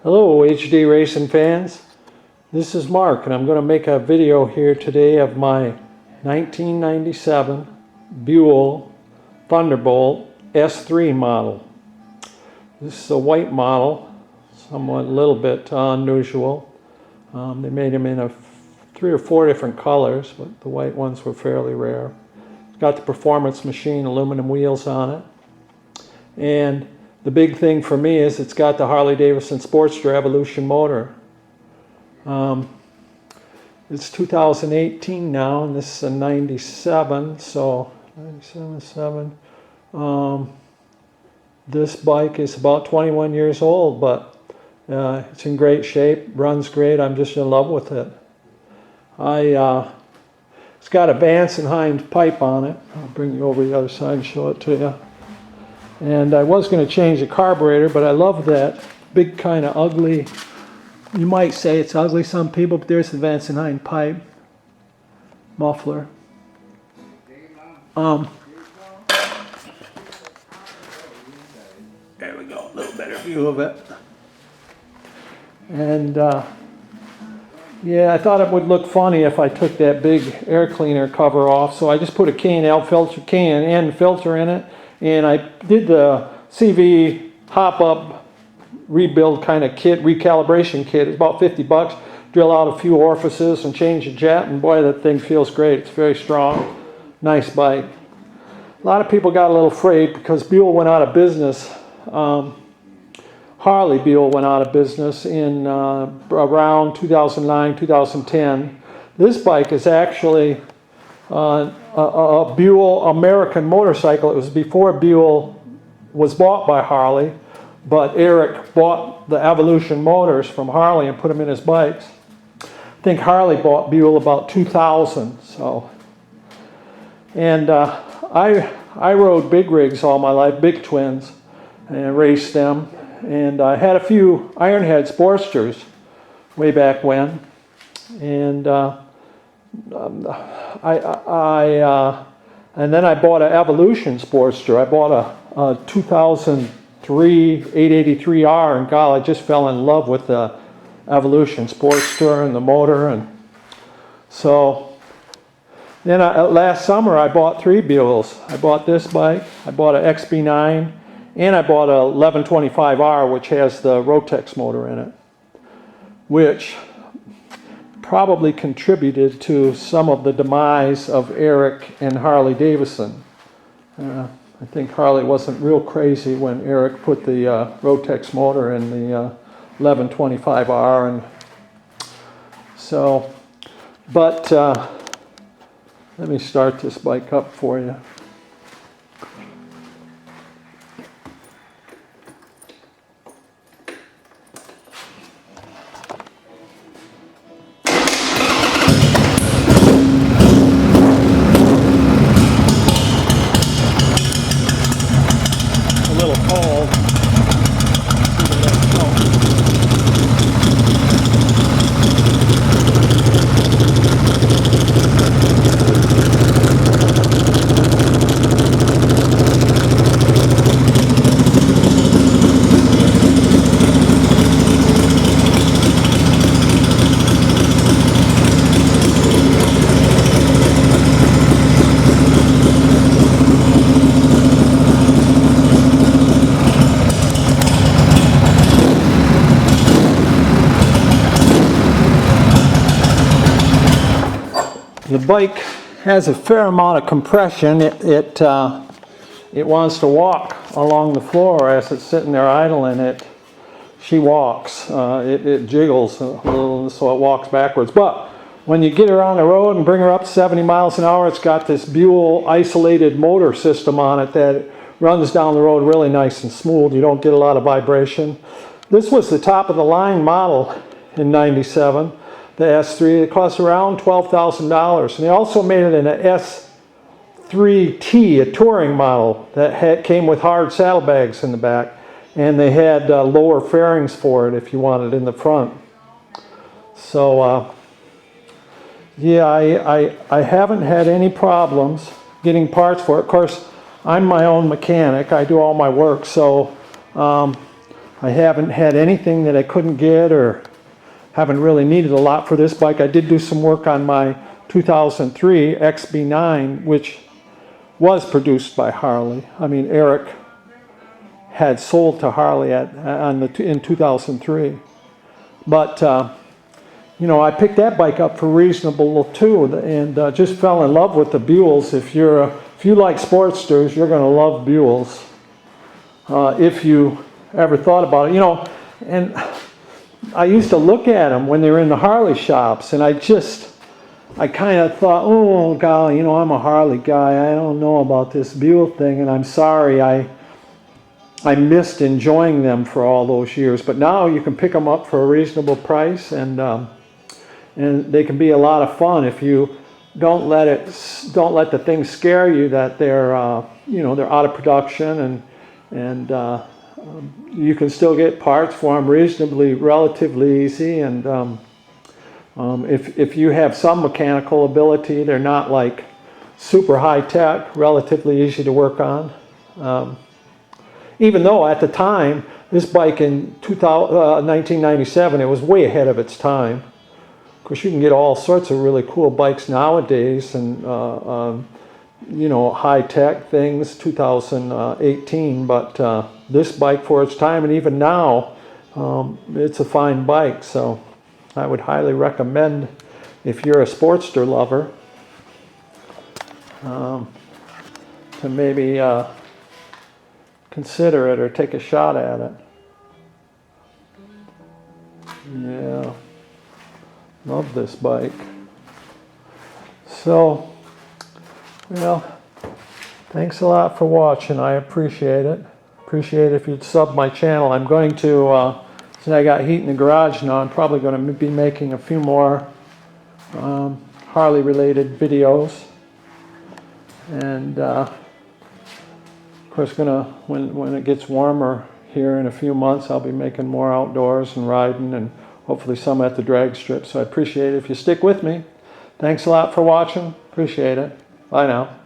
Hello HD racing fans, this is Mark and I'm going to make a video here today of my 1997 Buell Thunderbolt S3 model. This is a white model, somewhat a little bit unusual. They made them in 3 or 4 different colors, but the white ones were fairly rare. It's got the Performance Machine aluminum wheels on it, and the big thing for me is it's got the Harley Sportster Evolution motor. It's 2018 now, and this is a 97, so 97.7. This bike is about 21 years old, but it's in great shape, runs great. I'm just in love with it. It's got a Vance and Hines pipe on it. I'll bring you over the other side and show it to you. And I was going to change the carburetor, but I love that big kind of ugly, you might say it's ugly, some people, but there's the Vance and Hines pipe muffler. There we go, a little better view of it. And yeah, I thought it would look funny if I took that big air cleaner cover off, so I just put a K&N filter in it. And I did the CV hop-up rebuild kind of kit, recalibration kit. It's about 50 bucks. Drill out a few orifices and change the jet, and boy, that thing feels great. It's very strong, nice bike. A lot of people got a little afraid because Buell went out of business. Harley Buell went out of business in around 2009, 2010. This bike is actually a Buell American motorcycle. It was before Buell was bought by Harley, but Eric bought the Evolution motors from Harley and put them in his bikes. I think Harley bought Buell about 2000. So, and I rode big rigs all my life, big twins, and raced them. And I had a few Ironhead Sportsters way back when, and and then I bought an Evolution Sportster. I bought a 2003 883R, and God, I just fell in love with the Evolution Sportster and the motor. And so then last summer I bought 3 Buells. I bought this bike, I bought an XB9, and I bought a 1125R, which has the Rotex motor in it, which probably contributed to some of the demise of Eric and Harley Davidson. I think Harley wasn't real crazy when Eric put the Rotex motor in the 1125R, and so, but let me start this bike up for you. The bike has a fair amount of compression. It wants to walk along the floor as it's sitting there idling. She walks. It jiggles a little, so it walks backwards. But when you get her on the road and bring her up 70 miles an hour, it's got this Buell isolated motor system on it that runs down the road really nice and smooth. You don't get a lot of vibration. This was the top of the line model in '97. The S3, it cost around $12,000. And they also made it in an S3T, a touring model that came with hard saddlebags in the back. And they had lower fairings for it if you wanted in the front. So, yeah, I haven't had any problems getting parts for it. Of course, I'm my own mechanic. I do all my work. So I haven't had anything that I couldn't get or haven't really needed a lot for this bike. I did do some work on my 2003 XB9, which was produced by Harley. I mean, Eric had sold to Harley in 2003. But, you know, I picked that bike up for reasonable too, and just fell in love with the Buells. If you like Sportsters, you're going to love Buells. If you ever thought about it, you know, and I used to look at them when they were in the Harley shops, and I kind of thought, oh, golly, you know, I'm a Harley guy. I don't know about this Buell thing, and I'm sorry. I missed enjoying them for all those years. But now you can pick them up for a reasonable price, and they can be a lot of fun if you don't let the thing scare you that they're you know, they're out of production, and you can still get parts for them relatively easy, and if you have some mechanical ability, they're not like super high tech, relatively easy to work on. Even though at the time, this bike in 1997, it was way ahead of its time. Of course, you can get all sorts of really cool bikes nowadays, and you know, high tech things, 2018, but this bike for its time, and even now, it's a fine bike. So I would highly recommend, if you're a Sportster lover, to maybe consider it or take a shot at it. Yeah, love this bike. So, well, thanks a lot for watching. I appreciate it. Appreciate it if you'd sub my channel. I'm going to, since I got heat in the garage now, I'm probably going to be making a few more Harley related videos. And of course, when it gets warmer here in a few months, I'll be making more outdoors and riding, and hopefully some at the drag strip. So I appreciate it if you stick with me. Thanks a lot for watching. Appreciate it. Bye now.